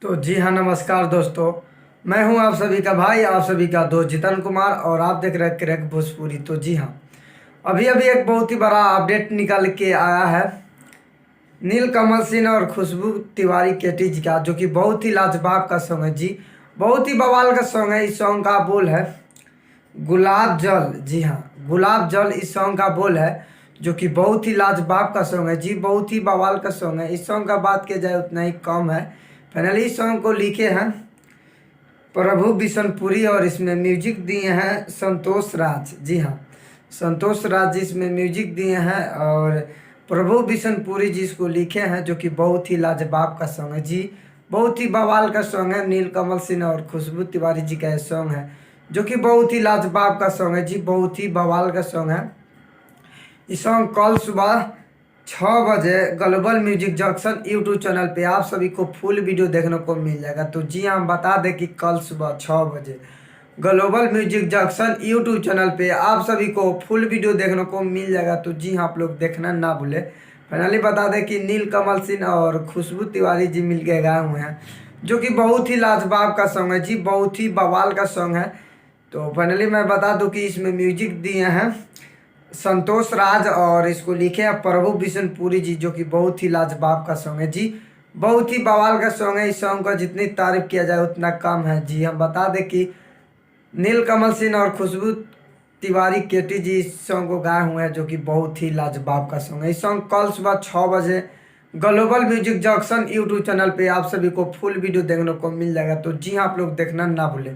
तो जी हाँ, नमस्कार दोस्तों। मैं हूं आप सभी का भाई, आप सभी का दोस्त जितन कुमार, और आप देख रहे हैं क्रैक भोजपुरी। तो जी हाँ, अभी अभी एक बहुत ही बड़ा अपडेट निकल के आया है नील कमल सिंह और खुशबू तिवारी केटी जी का, जो कि बहुत ही लाजवाब का सॉन्ग है जी। बहुत ही बवाल का सॉन्ग है। इस सॉन्ग का बोल है गुलाब जल। जी हाँ, गुलाब जल इस सॉन्ग का बोल है, जो कि बहुत ही लाजवाब का सॉन्ग है जी। बहुत ही बवाल का सॉन्ग है। इस सॉन्ग का बात किया जाए उतना ही कम है। फाइनली इस सॉन्ग को लिखे हैं प्रभु बिशनपुरी, और इसमें म्यूजिक दिए हैं संतोष राज। जी हाँ, संतोष राज जी इसमें म्यूजिक दिए हैं, और प्रभु बिशनपुरी जी इसको लिखे हैं, जो कि बहुत ही लाजवाब का सॉन्ग है जी। बहुत ही बवाल का सॉन्ग है। नील कमल सिंह और खुशबू तिवारी जी का ये सॉन्ग है, जो कि बहुत ही लाजवाब का सॉन्ग है जी। बहुत ही बवाल का सॉन्ग है। इस सॉन्ग कल सुबह 6 बजे global music junction YouTube channel पे आप सभी को फुल वीडियो देखने को मिल जाएगा। तो जी हाँ, हम बता दें कि कल सुबह 6 बजे global music junction YouTube channel पे आप सभी को फुल वीडियो देखने को मिल जाएगा। तो जी हाँ, आप लोग देखना ना भूले। फाइनली बता दें कि नील कमल सिंह और खुशबू तिवारी जी मिल के गाए हुए हैं, जो कि बहुत ही लाजवाब का सॉन्ग है जी। बहुत ही बवाल का सॉन्ग है। तो फाइनली मैं बता दूं कि इसमें म्यूजिक दिए हैं संतोष राज, और इसको लिखे हैं प्रभु बिशनपुरी जी, जो कि बहुत ही लाजवाब का सॉन्ग है जी। बहुत ही बवाल का सॉन्ग है। इस सॉन्ग का जितनी तारीफ किया जाए उतना कम है जी। हम बता दें कि नील कमल सिंह और खुशबू तिवारी केटी जी इस सॉन्ग को गाए हुए हैं, जो कि बहुत ही लाजवाब का सॉन्ग है। इस सॉन्ग कल सुबह 6 बजे global music junction YouTube channel पे आप सभी को फुल वीडियो देखने को मिल जाएगा। तो जी हाँ, आप लोग देखना ना भूलें।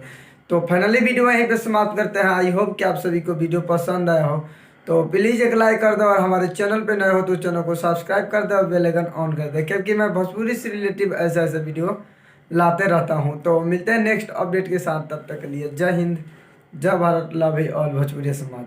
तो फाइनली वीडियो यहीं पे समाप्त करते हैं। आई होप कि आप सभी को वीडियो पसंद आया हो। तो प्लीज़ एक लाइक कर दो, और हमारे चैनल पे नए हो तो चैनल को सब्सक्राइब कर दो और बेल आइकन ऑन कर दे, क्योंकि मैं भोजपुरी से रिलेटिव ऐसे ऐसे वीडियो लाते रहता हूँ। तो मिलते हैं नेक्स्ट अपडेट के साथ। तब तक के लिए जय हिंद, जय Bharat, love you all Bhojpuri समाज।